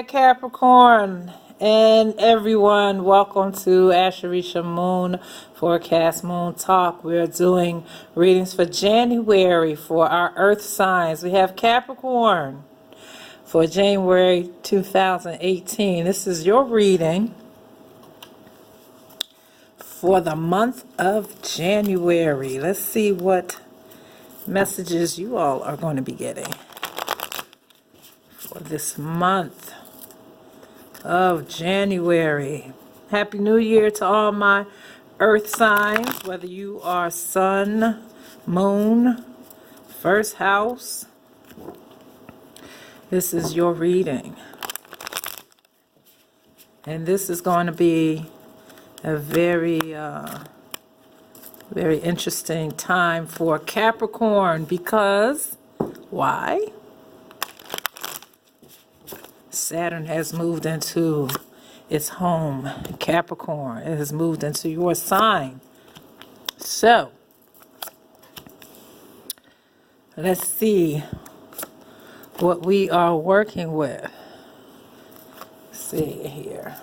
there, Capricorn, and everyone. Welcome to AstrorisaMoon Forecast Moon Talk. We're doing readings for January for our Earth signs. We have Capricorn for January 2018. This is your reading for the month of January. Let's see what messages you all are going to be getting for this month of January. Happy New Year to all my earth signs, whether you are sun, moon, first house. This is your reading. And this is going to be a very interesting time for Capricorn because why? Saturn has moved into its home, Capricorn. It has moved into your sign. So, let's see what we are working with. Let's see here.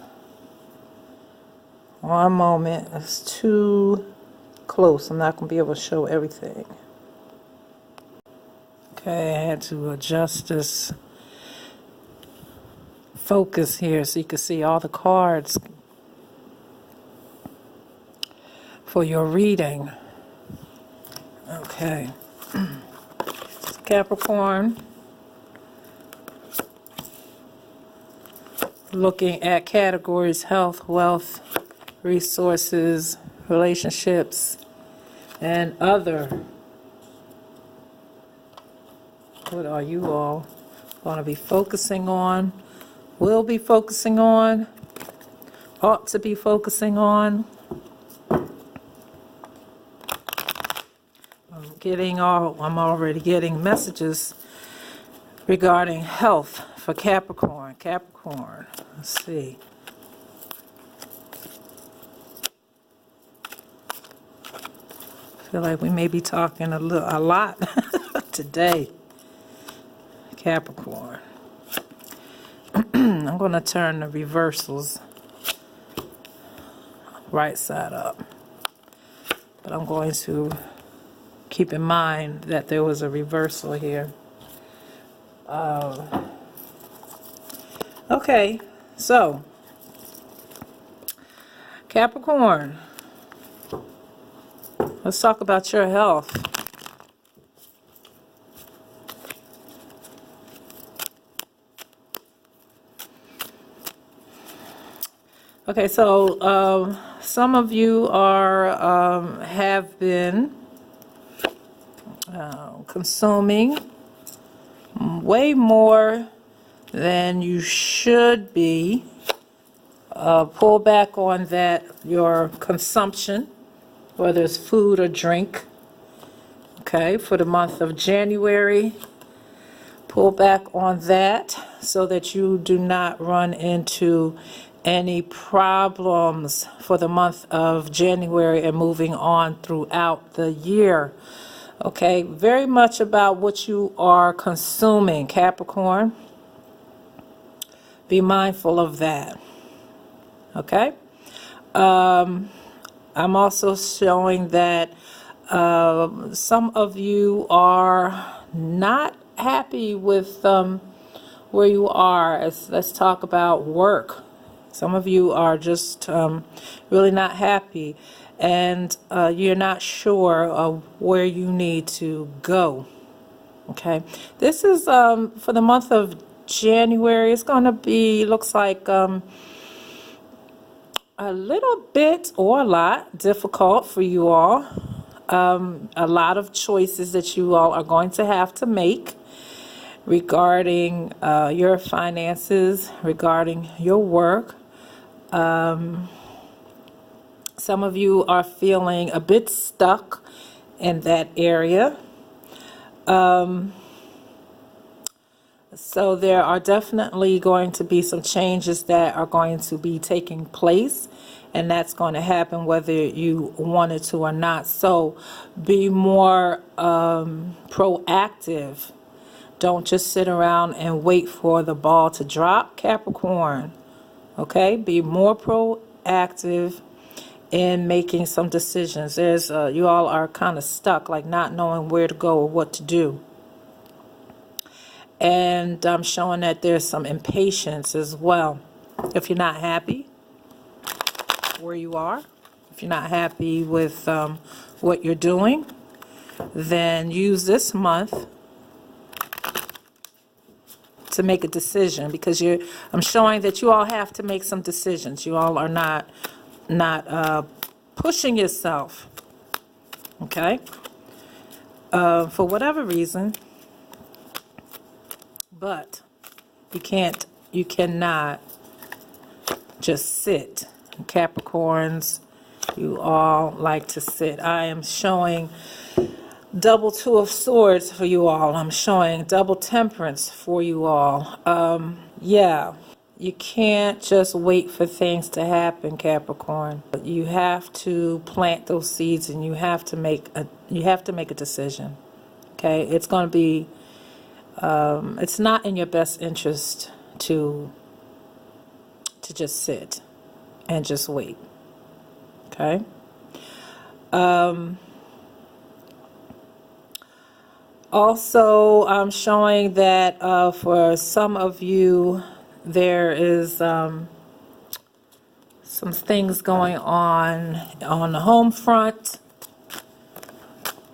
One moment. It's too close. I'm not going to be able to show everything. Okay, I had to adjust this focus here so you can see all the cards for your reading. Okay. Capricorn. Looking at categories: health, wealth, resources, relationships, and other. What are you all going to be focusing on? Will be focusing on? Ought to be focusing on? I'm already getting messages regarding health for Capricorn. Capricorn, let's see. I feel like we may be talking a lot today. Capricorn. I'm going to turn the reversals right side up. But I'm going to keep in mind that there was a reversal here. Okay, so Capricorn, let's talk about your health. Okay, so some of you have been consuming way more than you should be. Pull back on that, your consumption, whether it's food or drink. Okay, for the month of January, pull back on that so that you do not run into any problems for the month of January and moving on throughout the year. Okay, very much about what you are consuming, Capricorn. Be mindful of that. Okay. I'm also showing that some of you are not happy with where you are. Let's talk about work. Some of you are just really not happy, and you're not sure of where you need to go. Okay, this is for the month of January. It's going to be, looks like a little bit or a lot difficult for you all. A lot of choices that you all are going to have to make regarding your finances, regarding your work. Some of you are feeling a bit stuck in that area. So there are definitely going to be some changes that are going to be taking place, and that's going to happen whether you want it to or not. So be more proactive Don't just sit around and wait for the ball to drop, Capricorn. Okay, be more proactive in making some decisions. There's you all are kind of stuck, like not knowing where to go or what to do. And I'm showing that there's some impatience as well. If you're not happy where you are, if you're not happy with what you're doing, then use this month to make a decision, because I'm showing that you all have to make some decisions. You all are not pushing yourself, okay, for whatever reason. But you cannot just sit. Capricorns, you all like to sit. I am showing double two of swords for you all. I'm showing double temperance for you all. Yeah, you can't just wait for things to happen, Capricorn. You have to plant those seeds, and you have to make a decision. Okay, it's going to be it's not in your best interest to just sit and just wait. Okay. Also, I'm showing that for some of you, there is some things going on the home front.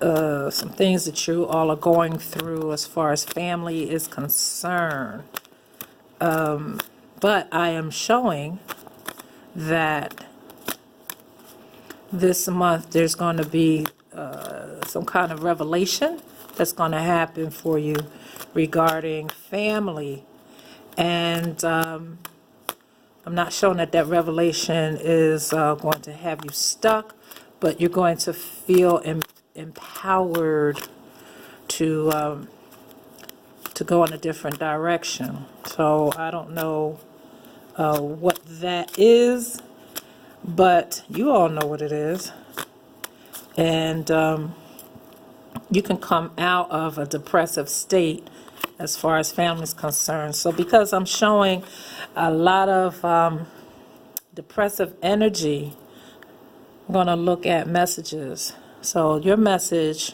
Some things that you all are going through as far as family is concerned. But I am showing that this month there's going to be some kind of revelation that's going to happen for you regarding family. And I'm not showing that revelation is going to have you stuck, but you're going to feel empowered to go in a different direction. So I don't know what that is, but you all know what it is. And you can come out of a depressive state as far as family is concerned. So because I'm showing a lot of depressive energy, I'm going to look at messages. So your message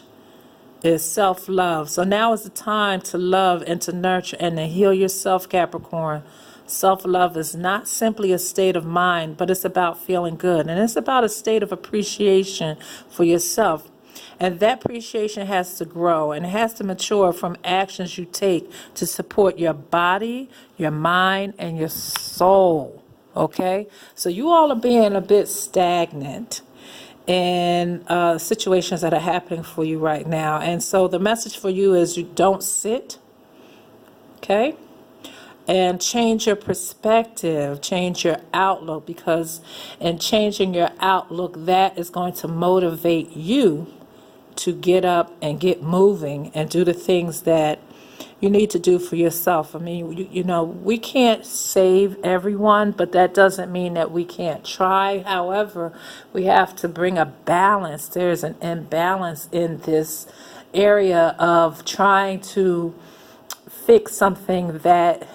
is self-love. So now is the time to love and to nurture and to heal yourself, Capricorn. Self-love is not simply a state of mind, but it's about feeling good. And it's about a state of appreciation for yourself. And that appreciation has to grow and it has to mature from actions you take to support your body, your mind, and your soul. Okay? So you all are being a bit stagnant in situations that are happening for you right now. And so the message for you is you don't sit. Okay? And change your perspective, change your outlook, because in changing your outlook, that is going to motivate you to get up and get moving and do the things that you need to do for yourself. I mean, you know, we can't save everyone, but that doesn't mean that we can't try. However, we have to bring a balance. There's an imbalance in this area of trying to fix something that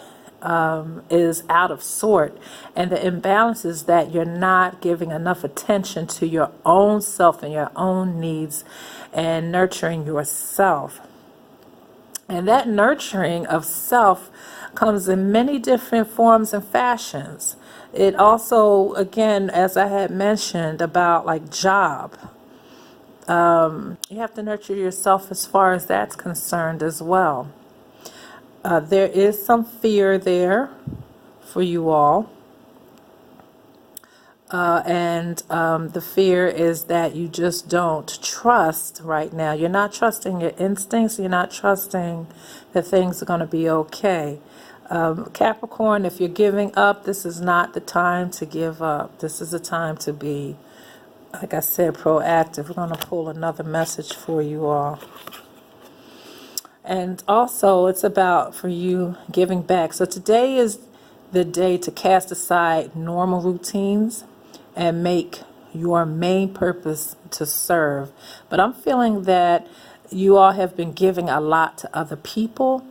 is out of sort. And the imbalance is that you're not giving enough attention to your own self and your own needs and nurturing yourself. And that nurturing of self comes in many different forms and fashions. It also, again, as I had mentioned about like job, you have to nurture yourself as far as that's concerned as well. There is some fear there for you all. And the fear is that you just don't trust right now. You're not trusting your instincts. You're not trusting that things are going to be okay. Capricorn, if you're giving up, this is not the time to give up. This is the time to be, like I said, proactive. We're going to pull another message for you all. And also, it's about for you giving back. So today is the day to cast aside normal routines and make your main purpose to serve. But I'm feeling that you all have been giving a lot to other people.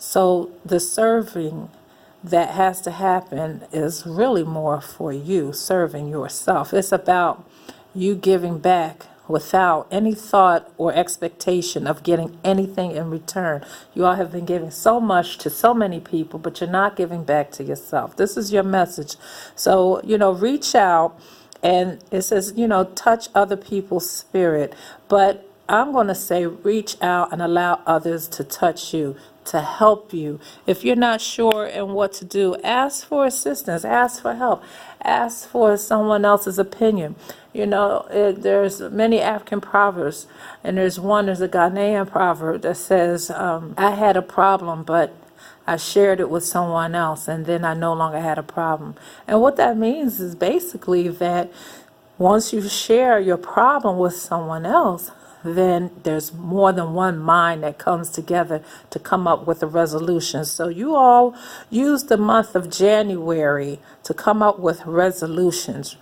So the serving that has to happen is really more for you, serving yourself. It's about you giving back without any thought or expectation of getting anything in return. You all have been giving so much to so many people, but you're not giving back to yourself. This is your message. So, reach out, and it says, touch other people's spirit. But I'm going to say reach out and allow others to touch you, to help you. If you're not sure in what to do, ask for assistance, ask for help, ask for someone else's opinion. There's many African proverbs, and there's a Ghanaian proverb that says, I had a problem, but I shared it with someone else, and then I no longer had a problem. And what that means is basically that once you share your problem with someone else, then there's more than one mind that comes together to come up with a resolution. So you all use the month of January to come up with resolutions,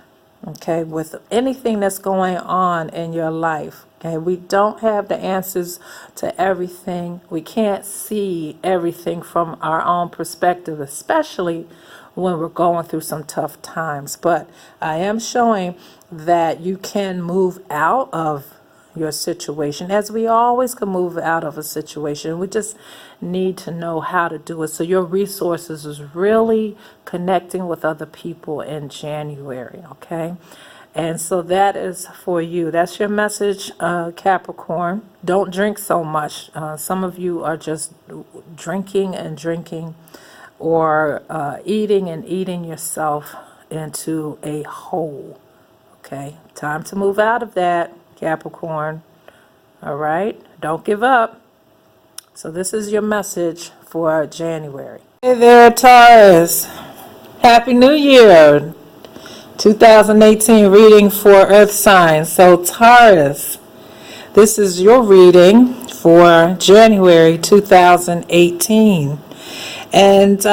okay, with anything that's going on in your life. Okay, we don't have the answers to everything. We can't see everything from our own perspective, especially when we're going through some tough times. But I am showing that you can move out of your situation, as we always can move out of a situation. We just need to know how to do it. So your resources is really connecting with other people in January, okay? And so that is for you. That's your message, Capricorn. Don't drink so much. Some of you are just drinking and drinking, or eating and eating yourself into a hole. Okay, time to move out of that, Capricorn. All right, don't give up. So this is your message for January. Hey there, Taurus. Happy New Year. 2018 reading for Earth signs. So Taurus, this is your reading for January 2018. And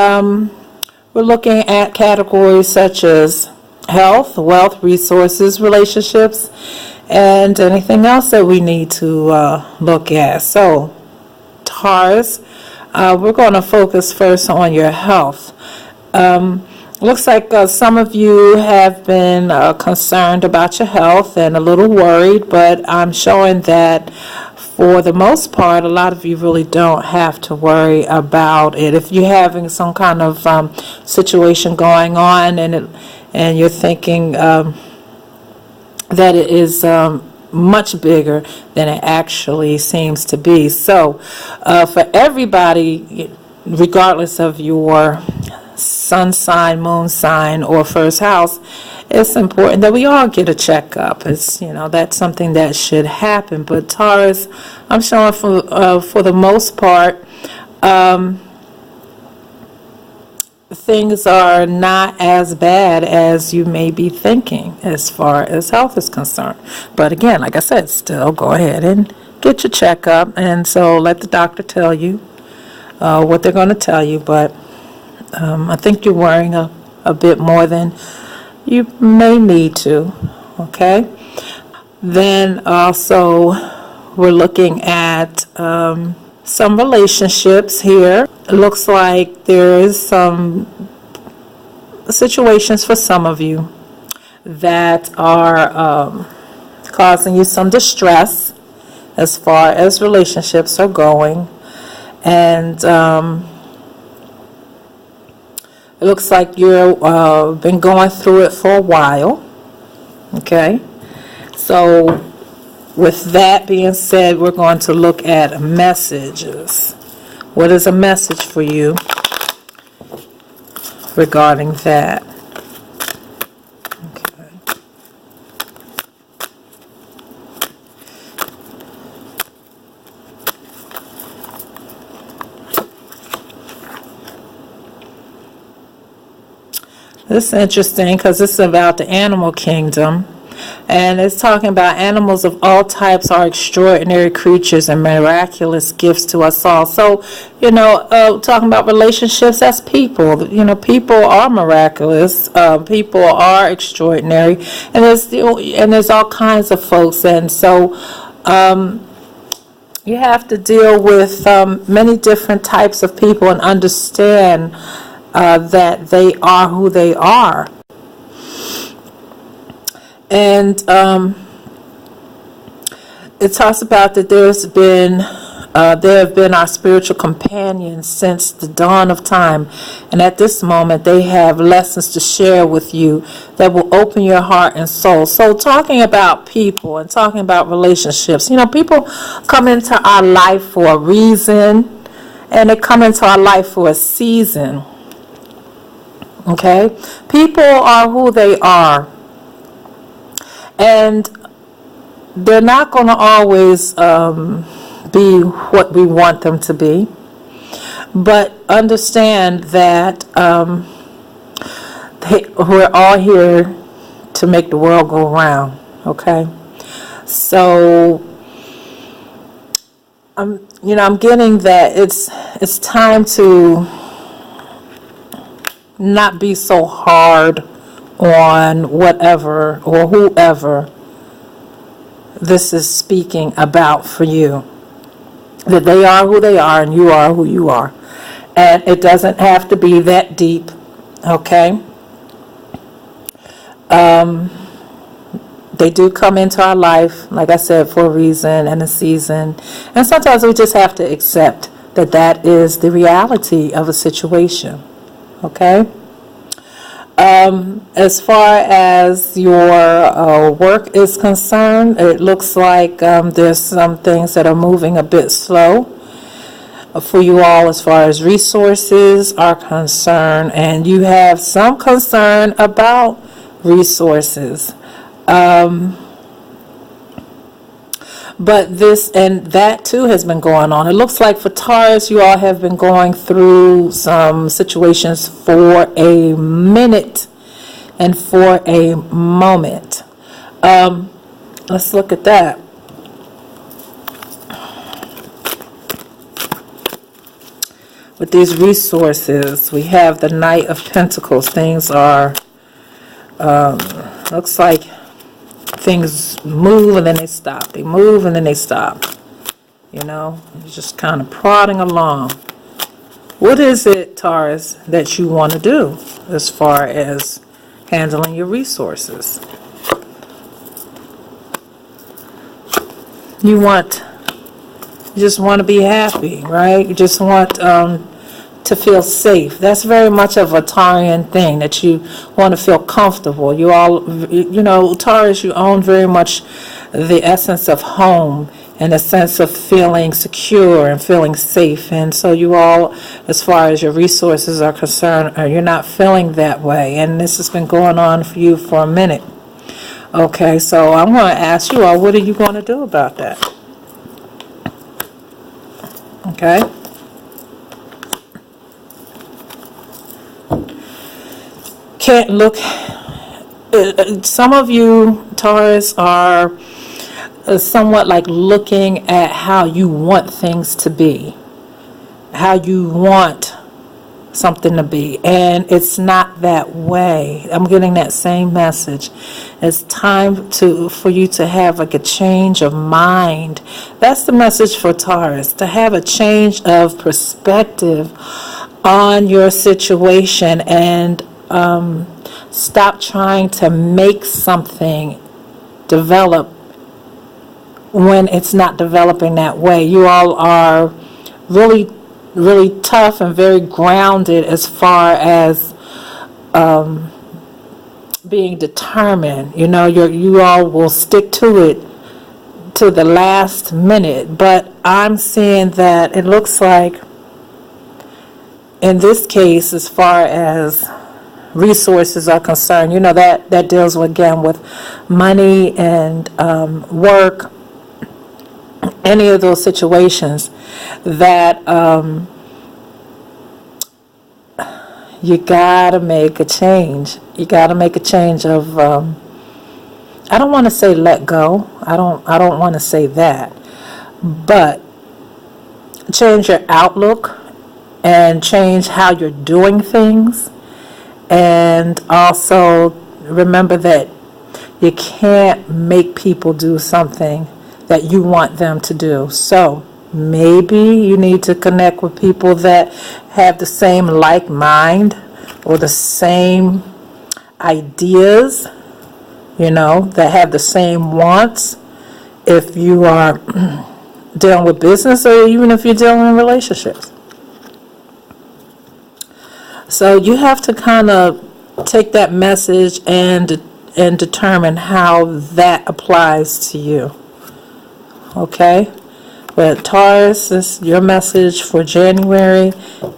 we're looking at categories such as health, wealth, resources, relationships, and anything else that we need to look at. So, Taurus, we're going to focus first on your health. Looks like some of you have been concerned about your health and a little worried, but I'm showing that for the most part, a lot of you really don't have to worry about it. If you're having some kind of situation going on and you're thinking that it is much bigger than it actually seems to be. So for everybody, regardless of your sun sign, moon sign, or first house, it's important that we all get a checkup. It's, that's something that should happen. But Taurus, I'm showing for the most part, things are not as bad as you may be thinking as far as health is concerned. But again, like I said, still go ahead and get your checkup. And so let the doctor tell you what they're going to tell you. But I think you're worrying a bit more than you may need to, okay? Then also we're looking at some relationships here. It looks like there is some situations for some of you that are causing you some distress as far as relationships are going. And it looks like you've been going through it for a while. Okay? So with that being said, we're going to look at messages. What is a message for you regarding that? Okay. This is interesting because this is about the animal kingdom. And it's talking about animals of all types are extraordinary creatures and miraculous gifts to us all. So, talking about relationships, that's people. People are miraculous. People are extraordinary. And there's all kinds of folks. And so, You have to deal with many different types of people and understand that they are who they are. And it talks about that there have been our spiritual companions since the dawn of time, and at this moment they have lessons to share with you that will open your heart and soul. So talking about people and talking about relationships, people come into our life for a reason, and they come into our life for a season. Okay? People are who they are, and they're not going to always be what we want them to be, but understand that we're all here to make the world go round. Okay, so I'm getting that it's time to not be so hard on whatever or whoever this is speaking about for you. That they are who they are and you are who you are. And it doesn't have to be that deep, okay? They do come into our life, like I said, for a reason and a season. And sometimes we just have to accept that that is the reality of a situation, okay? As far as your work is concerned, it looks like there's some things that are moving a bit slow for you all as far as resources are concerned, and you have some concern about resources. But this and that too has been going on. It looks like for Taurus, you all have been going through some situations for a minute and for a moment. Let's look at that. With these resources, we have the Knight of Pentacles. Things are, looks like things move and then they stop. They move and then they stop. Just kind of prodding along. What is it, Taurus, that you want to do as far as handling your resources? You just want to be happy, right? You just want to feel safe. That's very much of a Taurian thing, that you want to feel comfortable. You all, Taurus, you own very much the essence of home and a sense of feeling secure and feeling safe. And so you all, as far as your resources are concerned, you're not feeling that way. And this has been going on for you for a minute. Okay, so I'm going to ask you all, what are you going to do about that? Okay. Can't look. Some of you, Taurus, are somewhat like looking at how you want things to be, how you want something to be, and it's not that way. I'm getting that same message. It's time for you to have like a change of mind. That's the message for Taurus, to have a change of perspective on your situation and stop trying to make something develop when it's not developing that way. You all are really, really tough and very grounded as far as being determined. You all will stick to it to the last minute. But I'm seeing that it looks like in this case, as far as resources are concerned, that deals again with money and work, any of those situations, that you gotta make a change. You gotta make a change of I don't want to say let go. I don't want to say that, but change your outlook and change how you're doing things. And also remember that you can't make people do something that you want them to do. So Maybe you need to connect with people that have the same like mind or the same ideas, that have the same wants. If you are dealing with business, or even if you're dealing in relationships. So you have to kind of take that message and determine how that applies to you. Okay? But Taurus, your message for January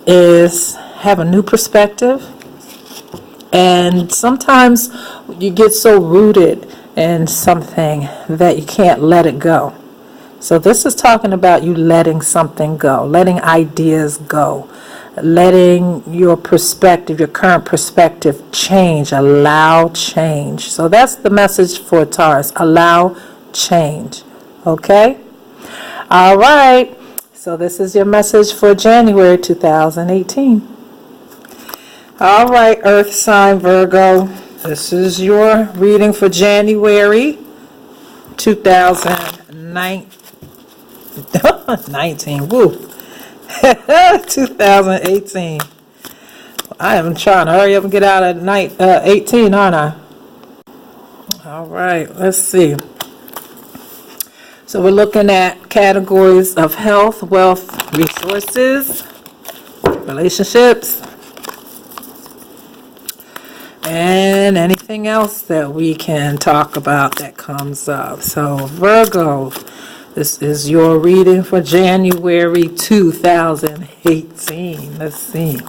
is have a new perspective. And sometimes you get so rooted in something that you can't let it go. So this is talking about you letting something go, letting ideas go, letting your perspective, your current perspective change, allow change. So that's the message for Taurus, allow change. Okay? All right. So this is your message for January 2018. All right, Earth sign Virgo. This is your reading for January 2019. Woo. 2018. I am trying to hurry up and get out of 18, aren't I? All right, let's see. So we're looking at categories of health, wealth, resources, relationships, and anything else that we can talk about that comes up. So Virgo, this is your reading for January 2018. Let's see.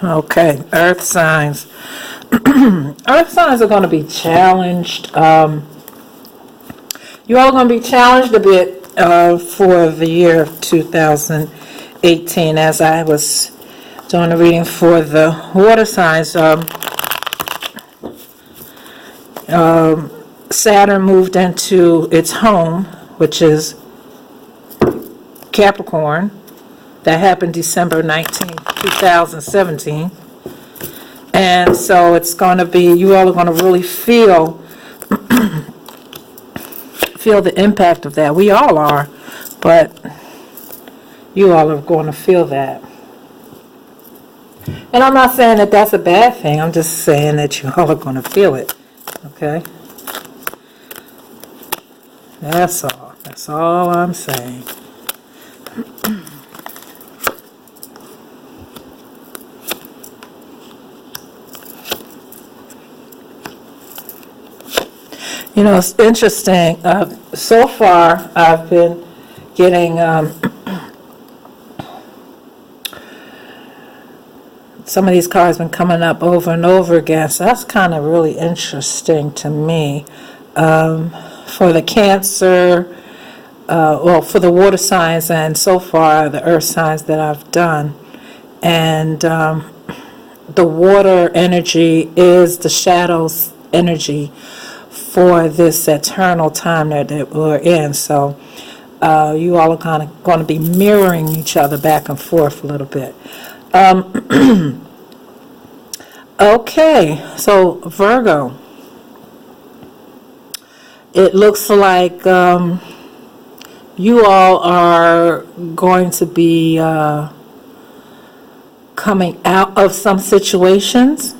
Okay, earth signs. Earth signs are going to be challenged. You all are going to be challenged a bit for the year 2018. As I was doing a reading for the water signs, Saturn moved into its home, which is Capricorn. That happened December 19, 2017. And so it's going to be, you all are going to really feel the impact of that. We all are, but you all are going to feel that. And I'm not saying that that's a bad thing. I'm just saying that you all are going to feel it. Okay? That's all. That's all I'm saying. It's interesting. So far, I've been getting some of these cards been coming up over and over again. So that's kind of really interesting to me. For the Cancer, for the water signs, and so far the earth signs that I've done. And the water energy is the shadows energy for this eternal time that we're in. So you all are kind of going to be mirroring each other back and forth a little bit. Okay, so Virgo, it looks like you all are going to be coming out of some situations.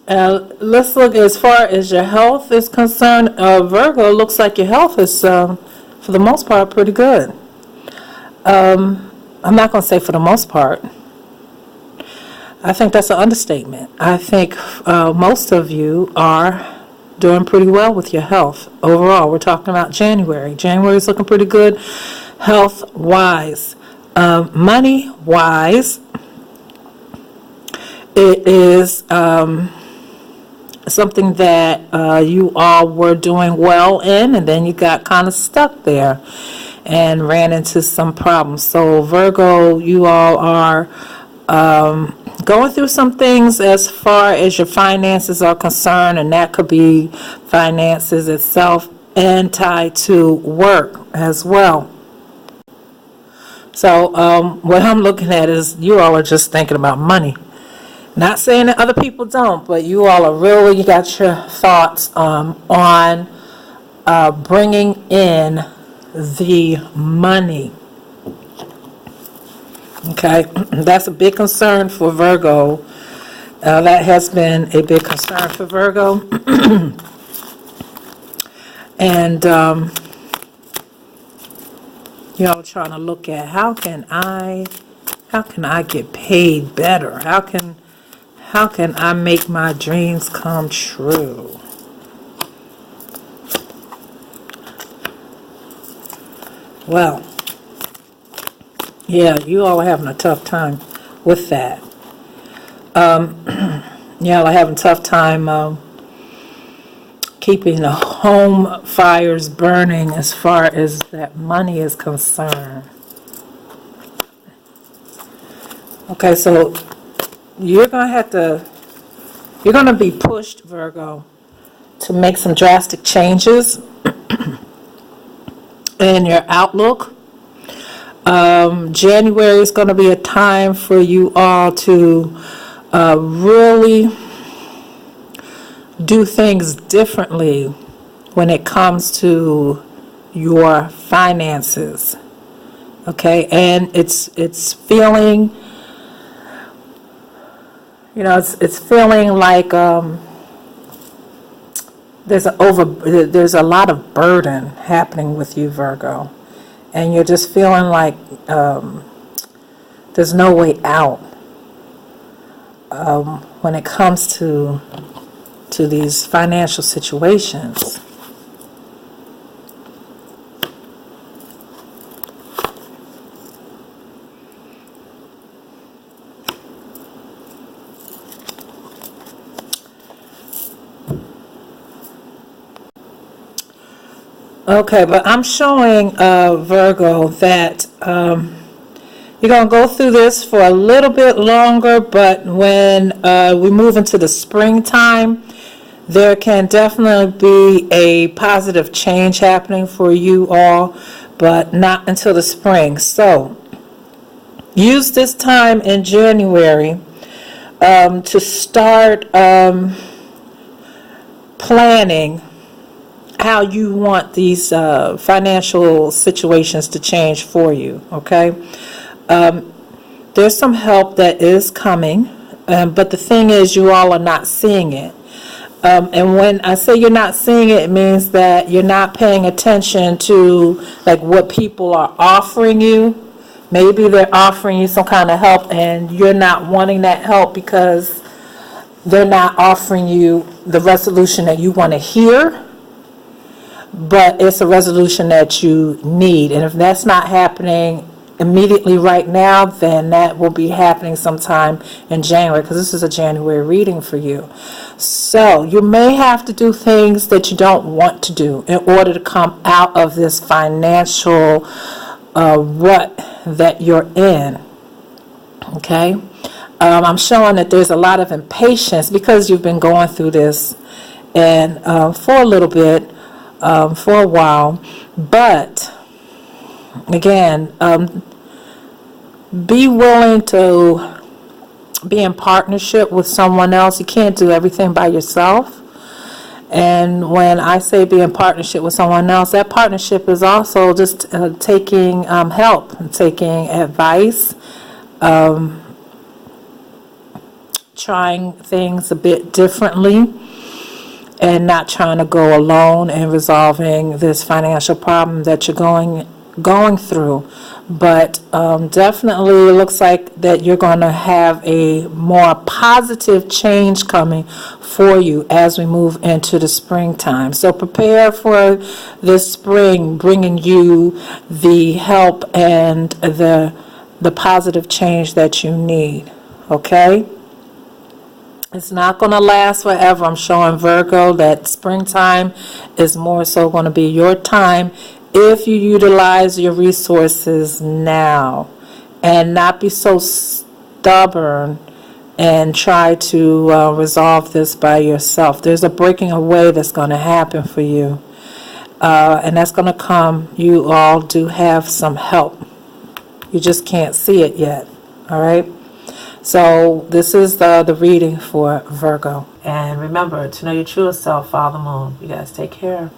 Let's look as far as your health is concerned. Virgo, looks like your health is, for the most part, pretty good. I'm not going to say for the most part. I think that's an understatement. I think most of you are doing pretty well with your health overall. We're talking about January. January is looking pretty good health-wise. Money-wise, it is something that you all were doing well in, and then you got kind of stuck there and ran into some problems. So Virgo, you all are going through some things as far as your finances are concerned, and that could be finances itself and tied to work as well. So what I'm looking at is you all are just thinking about money. Not saying that other people don't, but you all are really, you got your thoughts on bringing in the money. Okay, that's a big concern for Virgo. That has been a big concern for Virgo. And y'all trying to look at how can I get paid better? How can I make my dreams come true? Well, yeah, you all are having a tough time with that. Y'all are having a tough time keeping the home fires burning as far as that money is concerned. Okay, so you're going to be pushed, Virgo, to make some drastic changes in your outlook. January is going to be a time for you all to really do things differently when it comes to your finances. Okay, and it's feeling, it's feeling like there's a lot of burden happening with you, Virgo, and you're just feeling like there's no way out when it comes to these financial situations. Okay, but I'm showing Virgo that you're going to go through this for a little bit longer, but when we move into the springtime, there can definitely be a positive change happening for you all, but not until the spring. So use this time in January to start planning how you want these financial situations to change for you, okay? There's some help that is coming, but the thing is you all are not seeing it. And when I say you're not seeing it, it means that you're not paying attention to like what people are offering you. Maybe they're offering you some kind of help and you're not wanting that help because they're not offering you the resolution that you want to hear, but it's a resolution that you need. And if that's not happening immediately right now, then that will be happening sometime in January, because this is a January reading for you. So you may have to do things that you don't want to do in order to come out of this financial rut that you're in. Okay? I'm showing that there's a lot of impatience because you've been going through this and for a little bit, for a while. But again, be willing to be in partnership with someone else. You can't do everything by yourself. And when I say be in partnership with someone else, that partnership is also just taking help, taking advice, trying things a bit differently, and not trying to go alone in resolving this financial problem that you're going through. But definitely it looks like that you're going to have a more positive change coming for you as we move into the springtime. So prepare for this spring bringing you the help and the positive change that you need. Okay? It's not going to last forever. I'm showing Virgo that springtime is more so going to be your time if you utilize your resources now and not be so stubborn and try to resolve this by yourself. There's a breaking away that's going to happen for you, and that's going to come. You all do have some help. You just can't see it yet, all right? So this is the reading for Virgo. And remember, to know your truest self, follow the moon. You guys take care.